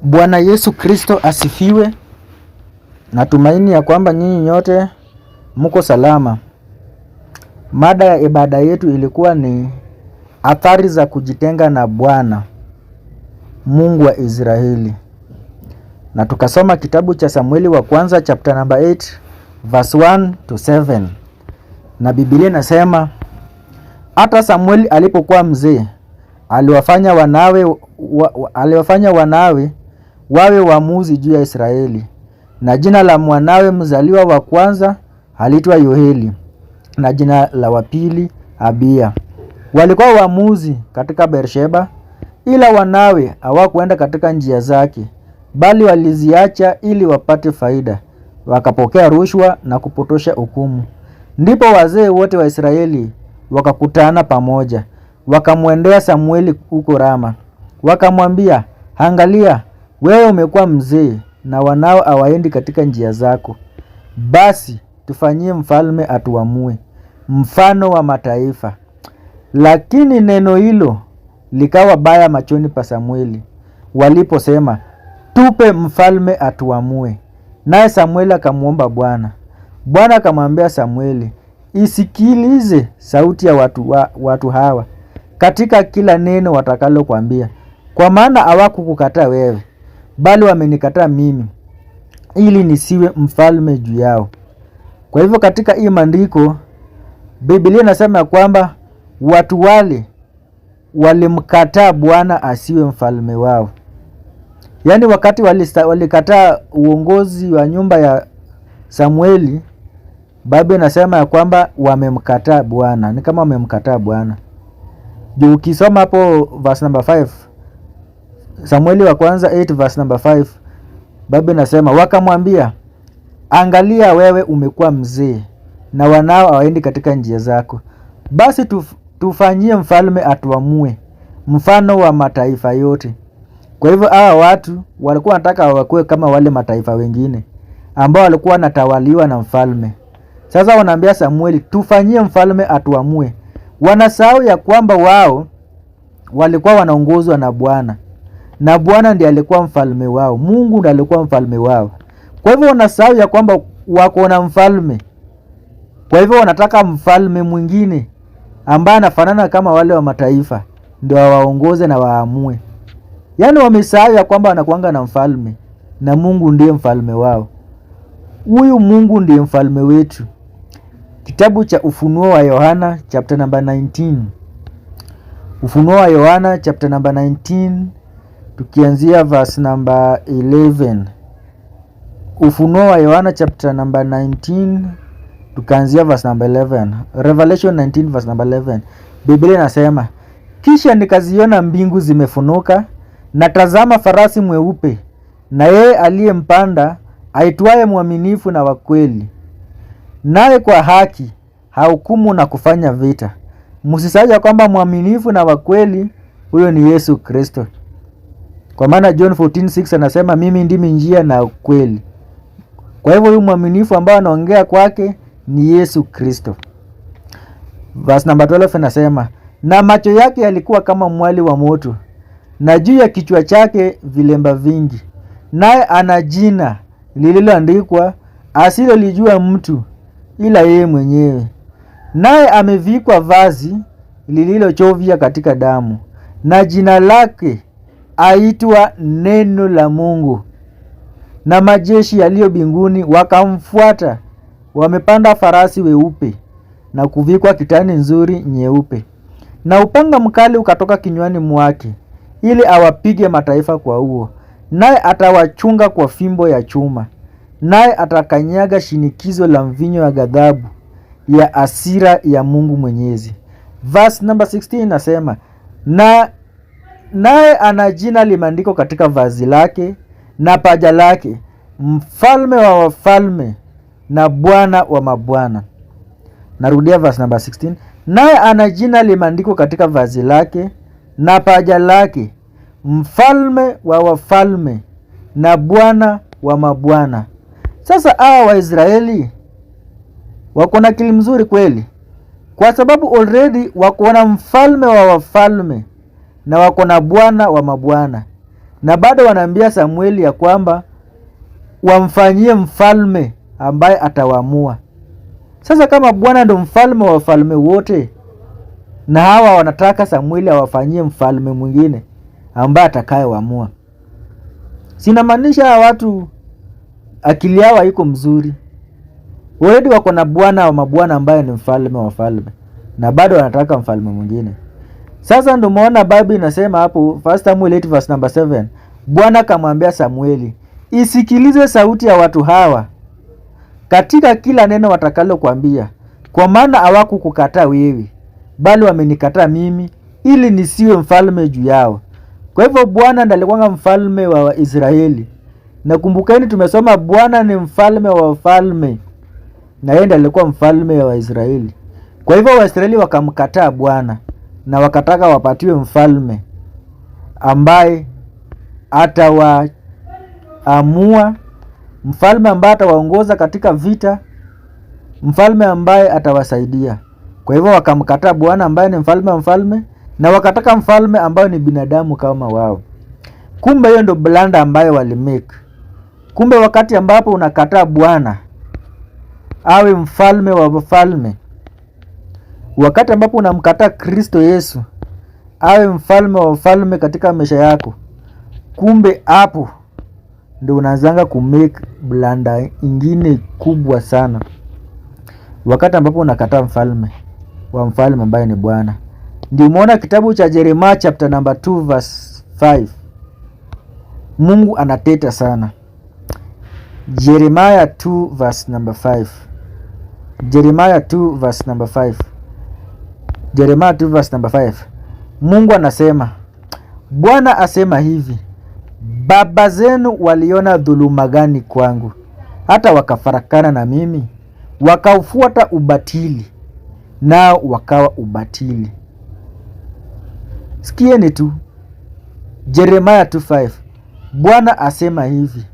Bwana Yesu Kristo asifiwe. Natumaini ya kwamba nyinyi nyote mko salama. Mada ya ibada yetu ilikuwa ni athari za kujitenga na Bwana Mungu wa Israeli. Na tukasoma kitabu cha Samueli wa kwanza chapter number 8 verse 1 to 7. Na Biblia inasema hata Samueli alipokuwa mzee aliwafanya wanawe wawe waamuzi juu ya Israeli. Na jina la mwanawe mzaliwa wa kwanza aliitwa Yoeli, na jina la wa pili Abia. Walikuwa waamuzi katika Beersheba, ila wanawe hawakuenda katika njia zake, bali waliziacha ili wapate faida, wakapokea rushwa na kupotosha hukumu. Ndipo wazee wote wa Israeli wakakutana pamoja, wakamwendea Samueli huko Rama, wakamwambia, angalia, wewe umekuwa mzee na wanao hawaendi katika njia zako. Basi tufanyie mfalme atuamue, mfano wa mataifa. Lakini neno hilo likawa baya machoni pa Samueli waliposema, tupe mfalme atuamue. Naye Samueli akamwomba Bwana. Bwana akamwambia Samueli, isikilize sauti ya watu hawa katika kila neno watakalo kwambia, kwa maana hawakukukataa wewe, bali wamenikataa mimi, ili nisiwe mfalme juu yao. Kwa hivyo katika hii maandiko Biblia inasema kwamba watu wale walimkataa Bwana asiwe mfalme wao. Yaani wakati walikataa uongozi wa nyumba ya Samueli, Biblia inasema ya kwamba wamemkataa Bwana. Ni kama wamemkataa Bwana. Juu ukisoma hapo verse number 5, Samueli wa kwanza 8 verse number 5, Biblia inasema wakamwambia, angalia, wewe umekuwa mzee na wanao hawaendi katika njia zako. Basi tufanyie mfalme atuamue, mfano wa mataifa yote. Kwa hivyo hawa watu walikuwa wanataka wakuwe kama wale mataifa wengine ambao walikuwa wanatawaliwa na mfalme. Sasa wanaambia Samueli, tufanyie mfalme atuamue. Wanasahau ya kwamba wao walikuwa wanaongozwa na Bwana, na Bwana ndiye alikuwa mfalme wao. Mungu ndiye alikuwa mfalme wao. Kwa hivyo wanasahau ya kwamba wako na mfalme. Kwa hivyo wanataka mfalme mwingine ambaye anafanana kama wale wa mataifa ndio waongoze na waamue. Yaani wamesahau ya kwamba wanakuanga na mfalme na Mungu ndiye mfalme wao. Huyu Mungu ndiye mfalme wetu. Kitabu cha Ufunuo wa Yohana chapter number 19. Ufunuo wa Yohana chapter number 19 tukianzia verse number 11. Ufunuo wa Yohana chapter number 19 tukianzia verse number 11. Revelation 19 verse number 11. Biblia inasema, kisha nikaziona mbingu zimefunuka, na tazama farasi mweupe, na yeye aliyempanda aitwaye mwaminifu na wa kweli, naye kwa haki hahukumu na kufanya vita. Msisahau kwamba mwaminifu na wa kweli huyo ni Yesu Kristo. Kwa maana John 14:6 anasema, mimi ndimi njia na kweli. Kwa hivyo huyu mwaminifu ambao anaongea kwake ni Yesu Kristo. Verse number 12 anasema, na macho yake yalikuwa kama mwali wa moto, na juu ya kichwa chake vilemba vingi, naye ana jina lililoandikwa asilolijua mtu ila yeye mwenyewe. Naye amevikwa vazi lililochovya katika damu, na jina lake aitwa Neno la Mungu. Na majeshi yaliyo mbinguni wakamfuata, wamepanda farasi weupe na kuvikwa kitani nzuri nyeupe. Na upanga mkali ukatoka kinywani mwake, ili awapige mataifa kwa huo. Naye atawachunga kwa fimbo ya chuma, naye atakanyaga shinikizo la mvinyo wa ghadhabu ya hasira ya Mungu Mwenyezi. Verse number 16 nasema, naye ana jina limeandikwa katika vazi lake na paja lake, mfalme wa wafalme na Bwana wa mabwana. Narudia verse number 16. Naye ana jina limeandikwa katika vazi lake na paja lake, mfalme wa wafalme na Bwana wa mabwana. Sasa hawa Waisraeli wako na akili mzuri kweli, kwa sababu already wako na mfalme wa wafalme na wako na Bwana wa mabwana. na bado wanaambia Samueli ya kwamba wamfanyie mfalme ambaye atawaamua. Sasa kama Bwana ndo mfalme wa wafalme wote, na hawa wanataka Samueli awafanyie mfalme mwingine ambaye atakayewaamua, sinamaanisha watu akili yao haiko mzuri. Already wako na bwana wa mabwana ambaye ni mfalme wa wafalme, na bado wanataka mfalme mwingine. Sasa ndio muona Biblia inasema hapo 1 Samuel 8 verse number 7, Bwana akamwambia Samueli, isikilize sauti ya watu hawa katika kila neno watakalo kuambia, kwa maana hawakukukataa wewe, bali wamenikataa mimi, ili nisiwe mfalme juu yao. Kwa hivyo Bwana ndiye alikuwa mfalme wa Israeli. Na kumbukeni tumesoma Bwana ni mfalme wa wafalme, na yeye ndiye alikuwa mfalme wa Israeli. Kwa hivyo Waisraeli wakamkataa Bwana na wakataka wapatiwe mfalme ambaye atawaamua, mfalme ambaye atawaongoza katika vita, mfalme ambaye atawasaidia. Kwa hivyo wakamkataa Bwana ambaye ni mfalme wa mfalme, na wakataka mfalme ambaye ni binadamu kama wao. Kumbe hiyo ndio blanda ambayo walimake. Kumbe wakati ambapo unakataa Bwana awe mfalme wa wafalme, wakati ambapo unamkataa Kristo Yesu awe mfalme wa wafalme katika maisha yako, kumbe hapo ndio unaanza kumake blanda ingine kubwa sana. Wakati ambapo unakataa mfalme wa mfalme ambaye ni Bwana. Ndio umeona kitabu cha Jeremiah chapter number 2 verse 5. Mungu anateta sana. Jeremiah 2 verse number 5. Jeremiah 2 verse number 5. Jeremiah 2 verse number 5. Mungu anasema, Bwana asema hivi, baba zenu waliona dhuluma gani kwangu, hata wakafarakana na mimi, wakaufuata ubatili, nao wakawa ubatili. Sikieni tu. Jeremiah 2:5. Bwana asema hivi,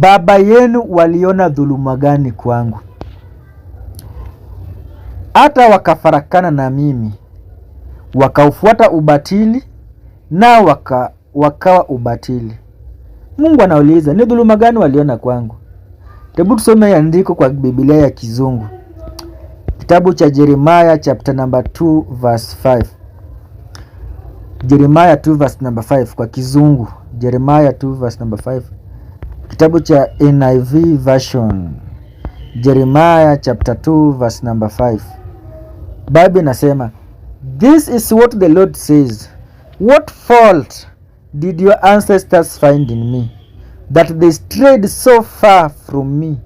baba yenu waliona dhuluma gani kwangu, hata wakafarakana na mimi, wakaufuata ubatili, nao wakawa ubatili. Mungu anauliza, ni dhuluma gani waliona kwangu? Hebu tusome andiko kwa Biblia ya Kizungu. Kitabu cha Jeremiah chapter number 2 verse 5. Jeremiah 2 verse number 5 kwa Kizungu. Jeremiah 2 verse number 5. Kitabu cha NIV version. Jeremiah chapter 2 verse number 5. Bible inasema, this is what the Lord says, what fault did your ancestors find in me, that they strayed so far from me?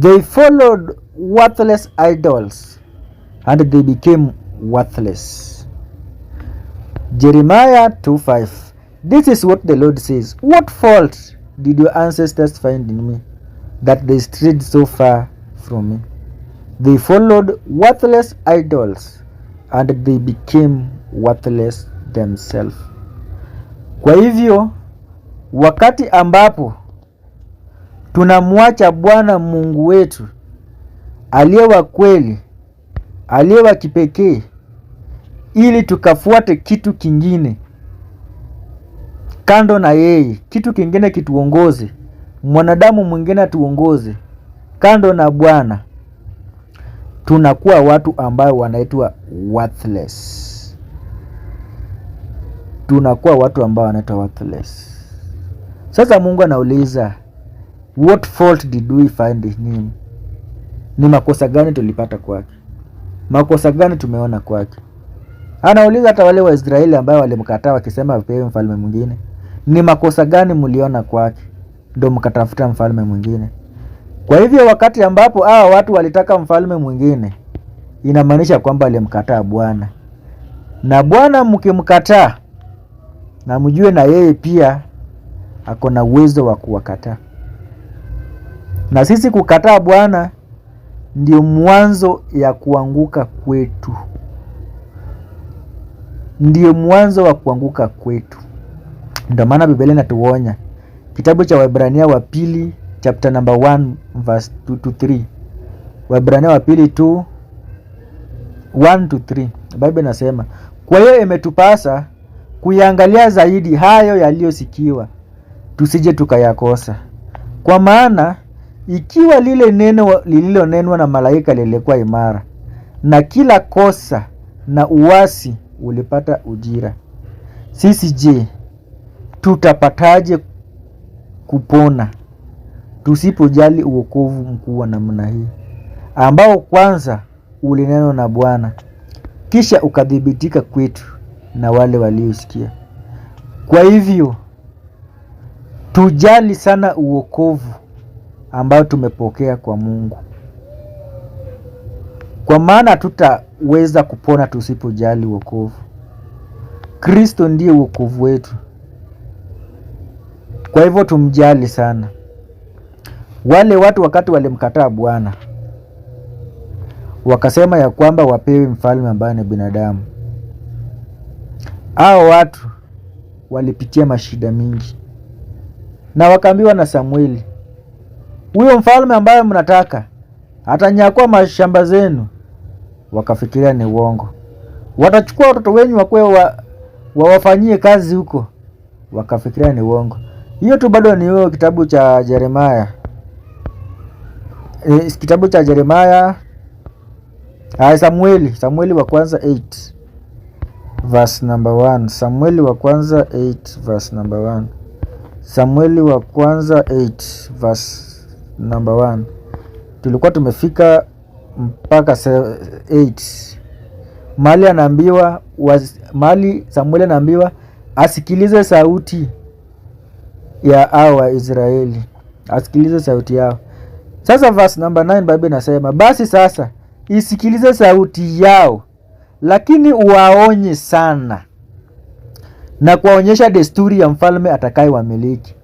They followed worthless idols, and they became worthless. Jeremiah 2:5. This is what the Lord says, what fault did your ancestors find in me, that they strayed so far from me? They followed worthless idols, and they became worthless themselves. Kwa hivyo wakati ambapo tunamwacha Bwana Mungu wetu aliye wa kweli, aliye wa kipekee, ili tukafuate kitu kingine kando na yeye, kitu kingine kituongoze, mwanadamu mwingine atuongoze kando na Bwana, tunakuwa watu ambao wanaitwa worthless. Tunakuwa watu ambao wanaitwa worthless. Sasa Mungu anauliza, what fault did we find in him? Ni makosa gani tulipata kwake? Makosa gani tumeona kwake? Anauliza hata wale wa Israeli ambao walimkataa wakisema apewe mfalme mwingine. Ni makosa gani mliona kwake ndio mkatafuta mfalme mwingine? Kwa hivyo wakati ambapo hawa watu walitaka mfalme mwingine, inamaanisha kwamba walimkataa Bwana. Na Bwana mkimkataa, na mjue na yeye pia ako na uwezo wa kuwakataa. Na sisi kukataa Bwana ndio mwanzo ya kuanguka kwetu. Ndio mwanzo wa kuanguka kwetu. Ndio maana Biblia inatuonya. Kitabu cha Waebrania wa pili chapter number 1 verse 2 to 3. Waebrania wa pili 2 1 to 3. Biblia inasema, kwa hiyo imetupasa kuyangalia zaidi hayo yaliyosikiwa, tusije tukayakosa. Kwa maana ikiwa lile neno lililonenwa na malaika lilikuwa imara, na kila kosa na uasi ulipata ujira, sisi je, tutapataje kupona tusipojali uokovu mkuu wa namna hii, ambao kwanza ulinenwa na Bwana, kisha ukadhibitika kwetu na wale waliosikia? Kwa hivyo tujali sana uokovu ambao tumepokea kwa Mungu, kwa maana tutaweza kupona tusipojali uokovu. Kristo ndiye uokovu wetu. Kwa hivyo tumjali sana. Wale watu wakati walimkataa Bwana, wakasema ya kwamba wapewe mfalme ambaye ni binadamu. Hao watu walipitia mashida mingi, na wakaambiwa na Samueli, huyo mfalme ambaye mnataka atanyakua mashamba zenu. Wakafikiria ni uongo. Watachukua watoto wenyu wakwe wawafanyie kazi huko. Wakafikiria ni uongo. Hiyo tu bado ni hiyo kitabu cha Yeremia. Kitabu cha Yeremia. Samueli wa kwanza 8 verse number 1. Samueli wa kwanza 8 verse number 1. Samueli wa kwanza 8 verse number 1. Tulikuwa tumefika mpaka 8. Mali Samueli anaambiwa asikilize sauti ya hao wa Israeli. Asikilize sauti yao. Sasa verse number 9 Biblia inasema, basi sasa isikilize sauti yao, lakini uwaonye sana na kuwaonyesha desturi ya mfalme atakayewamiliki.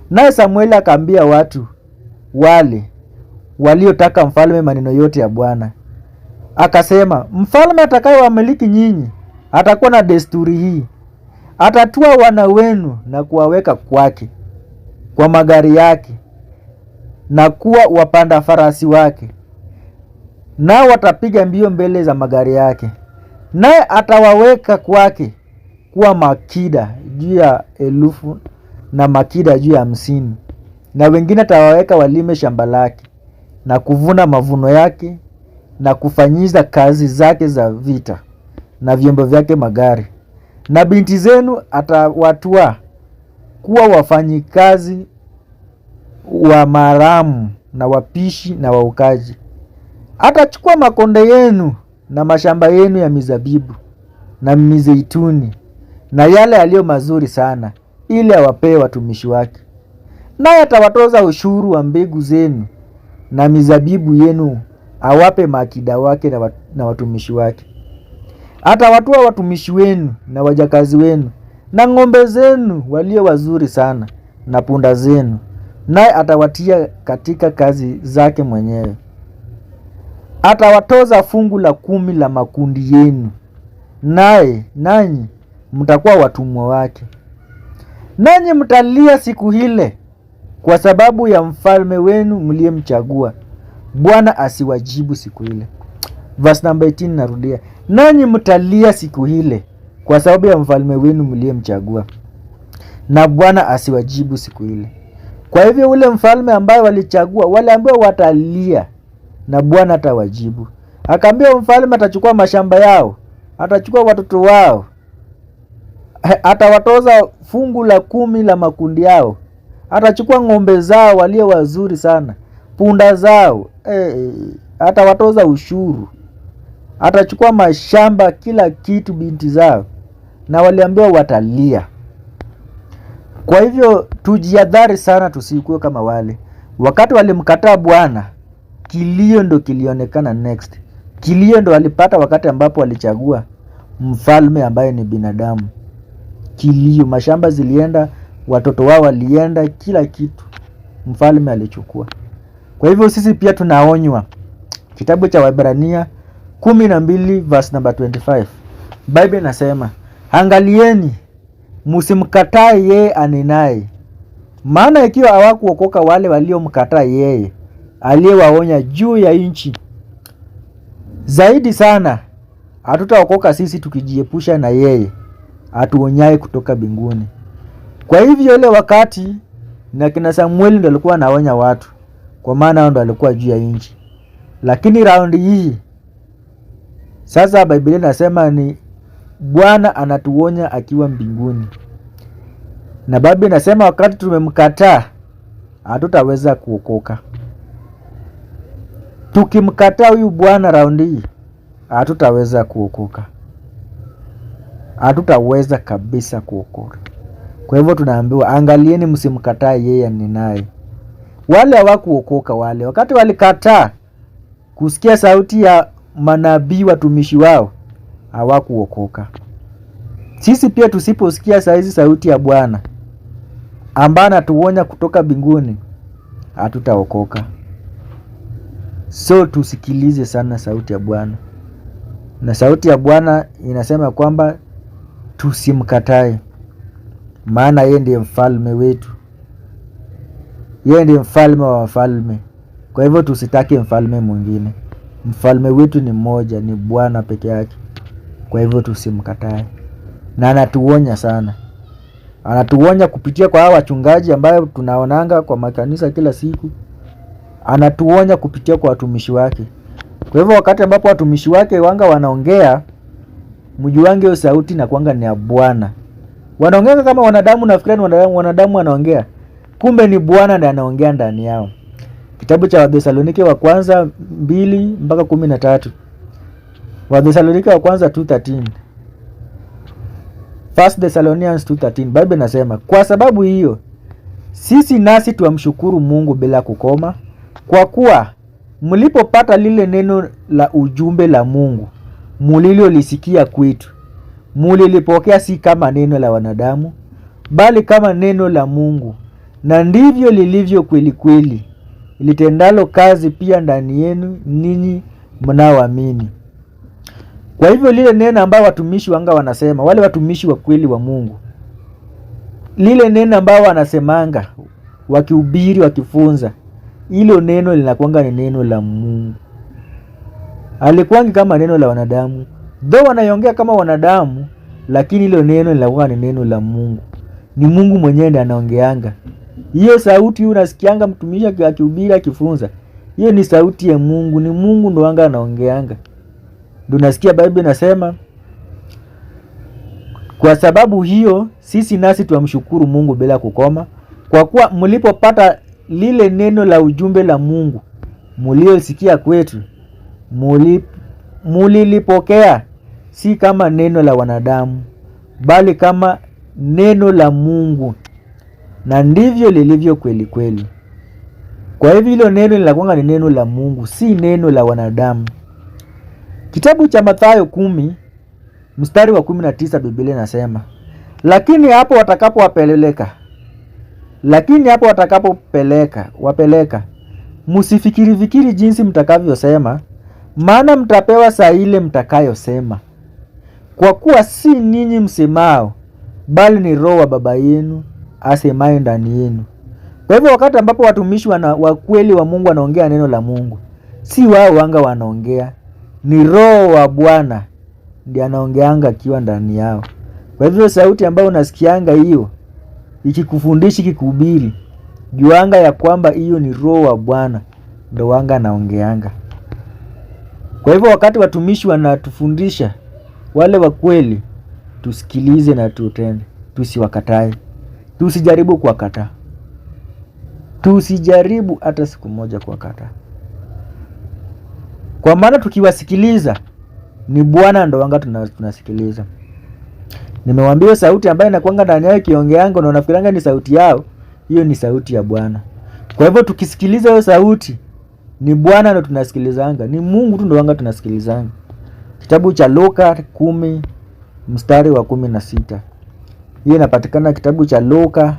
Naye Samueli akaambia watu wale waliotaka mfalme maneno yote ya Bwana. Akasema, mfalme atakayewamiliki nyinyi atakuwa na desturi hii: atatua wana wenu na kuwaweka kwake kwa magari yake na kuwa wapanda farasi wake, nao watapiga mbio mbele za magari yake. Naye atawaweka kwake kuwa makida juu ya 1000 na makida juu ya 50, na wengine atawaweka walime shamba lake na kuvuna mavuno yake na kufanyiza kazi zake za vita na vyombo vyake magari. Na binti zenu atawatua kuwa wafanyikazi wa maramu na wapishi na waukaji. Atachukua makonde yenu na mashamba yenu ya mizabibu na mizeituni na yale yaliyo mazuri sana, ili awapee watumishi wake. Naye atawatoza ushuru wa mbegu zenu na mizabibu yenu, awape maakida wake na watumishi wake. Atawatua watumishi wenu na wajakazi wenu na ng'ombe zenu walio wazuri sana na punda zenu, naye atawatia katika kazi zake mwenyewe. Atawatoza fungu la 10 la makundi yenu, nanyi mtakuwa watumwa wake. Nanyi mtalia siku ile kwa sababu ya mfalme wenu mliyemchagua. Bwana asiwajibu siku ile. Verse number 18 narudia. Nanyi mtalia siku ile kwa sababu ya mfalme wenu mliyemchagua, na Bwana asiwajibu siku ile. Kwa hivyo ule mfalme ambaye walichagua, waliambiwa watalia na Bwana atawajibu. Akaambia mfalme atachukua mashamba yao, atachukua watoto wao, atawatoza fungu la 10 la makundi yao, atachukua ng'ombe zao walio wazuri sana, punda zao, atawatoza ushuru, atachukua mashamba, kila kitu, binti zao, na waliambiwa watalia. Kwa hivyo tujiadhari sana tusikuwe kama wale. Wakati walimkataa Bwana, kilio ndo kilionekana next. Kilio ndo walipata wakati ambapo walichagua mfalme ambaye ni binadamu. Kilio, mashamba zilienda, watoto wao walienda, kila kitu mfalme alichukua. Kwa hivyo sisi pia tunaonywa. Kitabu cha Waebrania 12 verse number 25. Biblia inasema, angalieni msimkatae yeye anenaye, maana ikiwa hawakuokoka wale waliomkataa yeye aliyewaonya juu ya nchi, zaidi sana hatutaokoka sisi tukijiepusha na yeye atuonyaye kutoka mbinguni. Kwa hivyo ile wakati na kina Samueli ndio alikuwa anaonya watu, kwa maana hao ndio alikuwa juu ya nchi. Lakini raundi hii sasa Biblia inasema ni Bwana anatuonya akiwa mbinguni. Na Biblia inasema wakati tumemkataa hatutaweza kuokoka. Tukimkataa huyu Bwana raundi hii hatutaweza kuokoka. Hatutaweza kabisa kuokoka. Kwa hivyo tunaambiwa angalieni msimkatae yeye anenaye. Wale hawakuokoka wale. Wakati walikataa kusikia sauti ya manabii watumishi wao hawakuokoka. Sisi pia tusiposikia saizi sauti ya Bwana ambaye anatuonya kutoka mbinguni hatutaokoka. So tusikilize sana sauti ya Bwana. Na sauti ya Bwana inasema kwamba tusimkatae. Maana yeye ndiye mfalme wetu. Yeye ndiye mfalme wa wafalme. Kwa hivyo tusitake mfalme mwingine. Mfalme wetu ni mmoja, ni Bwana peke yake. Kwa hivyo tusimkatae. Na anatuonya sana. Anatuonya kupitia kwa hawa wachungaji ambayo tunaonanga kwa makanisa kila siku. Anatuonya kupitia kwa watumishi wake. Kwa hivyo wakati ambapo watumishi wake wanga wanaongea, mjuange hiyo sauti na kuanga ni ya Bwana. Wanaongea kama wanadamu, nafikiri wanadamu wanaongea. Kumbe ni Bwana ndiye anaongea ndani yao. Kitabu cha Wathesalonike wa kwanza 2-13. Wathesalonike wa kwanza 2:13. First Thessalonians 2:13. Biblia inasema, kwa sababu hiyo sisi nasi tuamshukuru Mungu bila kukoma, kwa kuwa mlipopata lile neno la ujumbe la Mungu mulilolisikia kwetu, mulilipokea si kama neno la wanadamu, bali kama neno la Mungu, na ndivyo lilivyo kweli kweli, litendalo kazi pia ndani yenu ninyi mnaoamini. Kwa hivyo lile neno ambao watumishi wanga wanasema, wale watumishi wa kweli wa Mungu, lile neno ambao wanasemanga wakihubiri, wakifunza, hilo neno linakuanga ni neno la Mungu. Alikuangi kama neno la wanadamu. Though wanaiongea kama wanadamu, lakini hilo neno linakuanga ni neno la Mungu. Ni Mungu mwenyewe ndiye anaongeanga. Hiyo sauti unasikianga mtumishi akihubiri, akifunza, hiyo ni sauti ya Mungu. Ni Mungu ndo anga anaongeanga. Ndio nasikia Biblia inasema, kwa sababu hiyo sisi nasi tuamshukuru Mungu bila kukoma, kwa kuwa mlipopata lile neno la ujumbe la Mungu mliosikia kwetu, mulilipokea si kama neno la wanadamu, bali kama neno la Mungu, na ndivyo lilivyo kweli kweli. Kwa hivyo hilo neno linakuwa ni neno la Mungu, si neno la wanadamu. Kitabu cha Mathayo 10:19 Biblia inasema, lakini hapo watakapopeleka msifikiri jinsi mtakavyosema, maana mtapewa saa ile mtakayosema, kwa kuwa si ninyi msemao, bali ni Roho wa Baba yenu asemaye ndani yenu. Kwa hivyo wakati ambapo watumishi wa kweli wa Mungu wanaongea neno la Mungu, si wao wanga wanaongea, ni Roho wa Bwana ndiye anaongeanga akiwa ndani yao. Kwa hivyo sauti ambayo unasikianga hiyo ikikufundisha, ikikuhubiri, juanga ya kwamba hiyo ni Roho wa Bwana ndio wanga anaongeanga. Kwa hivyo wakati watumishi wanatufundisha, wale wa kweli, tusikilize na tutende, tusiwakatae. Tusijaribu kuwakataa. Tusijaribu hata siku moja kuwakataa. Kwa maana tukiwasikiliza, ni Bwana ndo wanga tunasikiliza. Nimewaambia sauti ambayo inakuanga ndani yao ikiongeanga na unafikiranga ni sauti yao, hiyo ni sauti ya Bwana. Kwa hivyo tukisikiliza hiyo sauti, ni Bwana ndo tunasikilizanga, ni Mungu tu ndo wanga tunasikilizanga. Kitabu cha Luka 10:16. Hiyo inapatikana kitabu cha Luka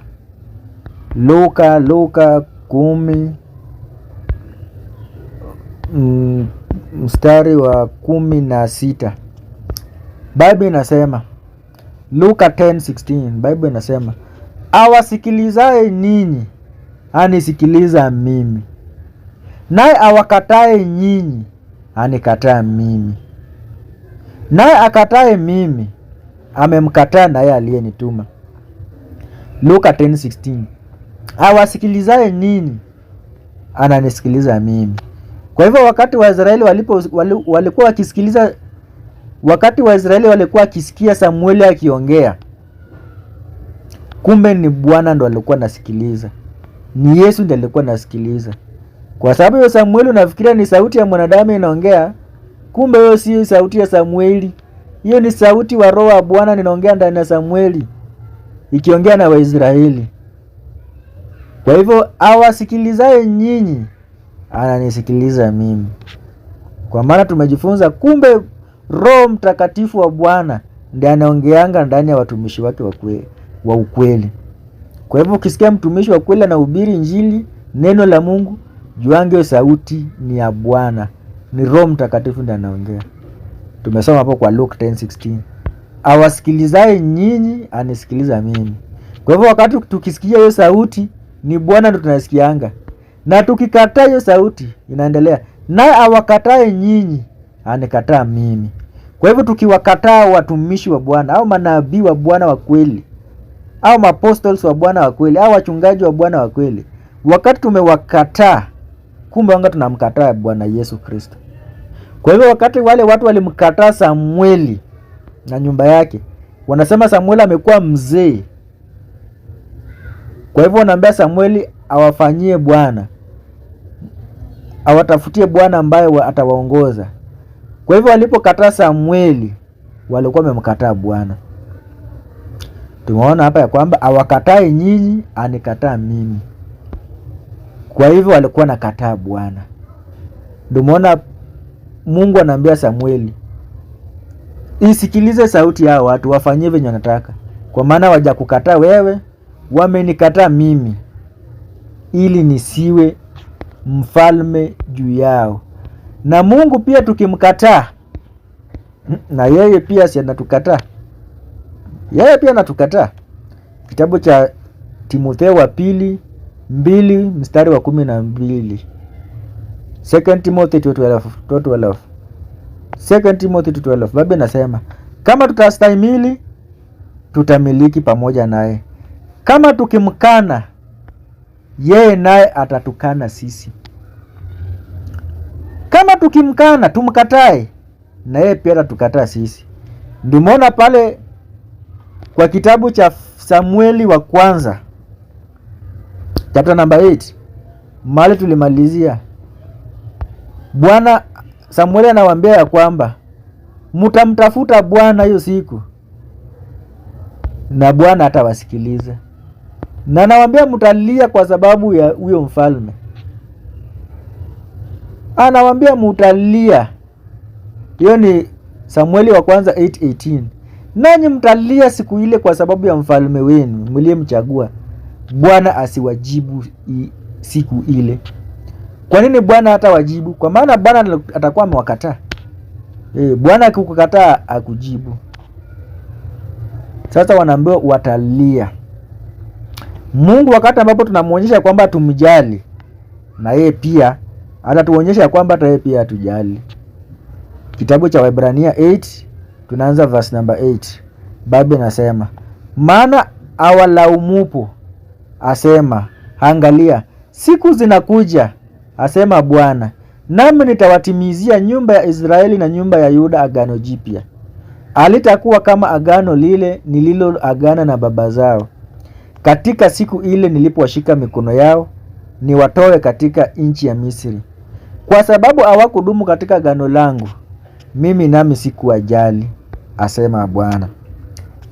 10:16. Biblia inasema, Luka 10:16, Biblia inasema, awasikilizaye nyinyi anisikiliza mimi, naye awakatae nyinyi anikataa mimi, naye akatae mimi amemkataa na yeye aliyenituma. Luka 10:16. Awasikilizaye nini ananisikiliza mimi. Kwa hivyo wakati Waisraeli walikuwa wakisikiliza, wakati Waisraeli walikuwa wakisikia Samueli akiongea, kumbe ni Bwana ndo alikuwa nasikiliza, ni Yesu ndo alikuwa nasikiliza. Kwa sababu hiyo Samueli unafikiria ni sauti ya mwanadamu inaongea, kumbe hiyo si sauti ya Samueli. Hiyo ni sauti wa Roho wa Bwana ninaongea ndani ya Samueli, ikiongea na Waisraeli. Kwa hivyo awasikilizaye nyinyi ananisikiliza mimi. Kwa maana tumejifunza kumbe Roho Mtakatifu wa Bwana ndiye anaongeanga ndani ya watumishi wake wa ukweli. Kwa hivyo ukisikia mtumishi wa kweli anahubiri Injili, neno la Mungu, juange sauti ni ya Bwana, ni Roho Mtakatifu ndiye anaongea. Tumesoma hapo kwa Luke 10:16. Awasikilizaye nyinyi anisikiliza mimi. Kwa hivyo wakati tukisikia hiyo sauti ni Bwana ndo tunasikianga. Na tukikataa hiyo sauti inaendelea, naye awakatae nyinyi anikataa mimi. Kwa hivyo tukiwakataa watumishi wa Bwana au manabii wa Bwana wa kweli au apostles wa Bwana wa kweli au wachungaji wa Bwana wa kweli, wakati tumewakataa, kumbe wanga tunamkataa Bwana Yesu Kristo. Kwa hivyo wakati wale watu walimkataa Samueli na nyumba yake, wanasema Samueli amekuwa mzee. Kwa hivyo wanaambia Samueli awafanyie Bwana, awatafutie Bwana ambaye atawaongoza. Kwa hivyo walipokataa Samueli, walikuwa wamemkataa Bwana. Tumeona hapa ya kwamba awakatae nyinyi anikataa mimi. Kwa hivyo walikuwa nakataa Bwana. Ndio maana Mungu anaambia Samueli, isikilize sauti ya watu, wafanyie venye wanataka. Kwa maana wajakukataa wewe, wamenikataa mimi, ili nisiwe mfalme juu yao. Na Mungu pia tukimkataa, na yeye pia si anatukataa. Yeye pia anatukataa. Kitabu cha Timotheo wa pili 2 mstari wa 12. 2 Timothy 2:12. 2 Timothy 2:12. Biblia inasema, kama tutastahimili tutamiliki pamoja naye. Kama tukimkana, yeye naye atatukana sisi. Kama tukimkana, tumkatae, na yeye pia atatukataa sisi. Ndimona pale kwa kitabu cha Samueli wa kwanza chapter number 8, mahali tulimalizia, Bwana Samueli anawaambia ya kwamba mtamtafuta Bwana hiyo siku na Bwana atawasikiliza. Na anawaambia mtalia kwa sababu ya huyo mfalme. Anawaambia mtalia. Hiyo ni Samueli wa kwanza 8:18. Nanyi mtalia siku ile kwa sababu ya mfalme wenu mliyemchagua. Bwana asiwajibu siku ile. Kwa nini Bwana hatawajibu? Kwa maana Bwana atakuwa amewakataa. Bwana akikukataa akujibu. Sasa wanaambiwa watalia. Mungu wakati ambapo tunamuonyesha kwamba tumjali, na yeye pia atatuonyesha kwamba hata yeye pia atujali. Kitabu cha Waebrania 8 tunaanza verse number 8. Biblia inasema, maana awalaumupo asema, angalia siku zinakuja, asema Bwana, nami nitawatimizia nyumba ya Israeli na nyumba ya Yuda agano jipya. Alitakuwa kama agano lile nililoagana na baba zao katika siku ile nilipowashika mikono yao niwatoe katika nchi ya Misri. Kwa sababu hawakudumu katika agano langu, mimi nami sikuwajali, asema Bwana.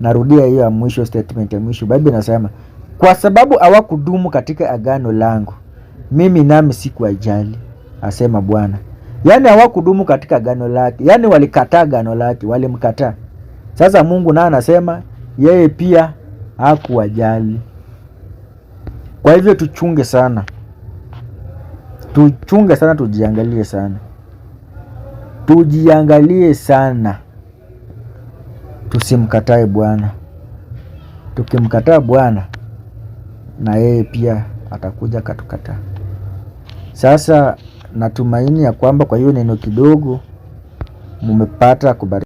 Narudia hiyo ya mwisho, statement ya mwisho. Biblia inasema, kwa sababu hawakudumu katika agano langu, mimi nami sikuwajali, asema Bwana. Yaani hawakudumu katika agano lake. Yaani walikataa agano lake, walimkataa. Sasa Mungu naye anasema yeye pia hakuwajali. Kwa hivyo tuchunge sana. Tuchunge sana, tujiangalie sana. Tujiangalie sana. Tusimkatae Bwana. Tukimkataa Bwana, na yeye pia atakuja katukataa. Sasa natumaini ya kwamba kwa hiyo neno kidogo mmepata kubariki.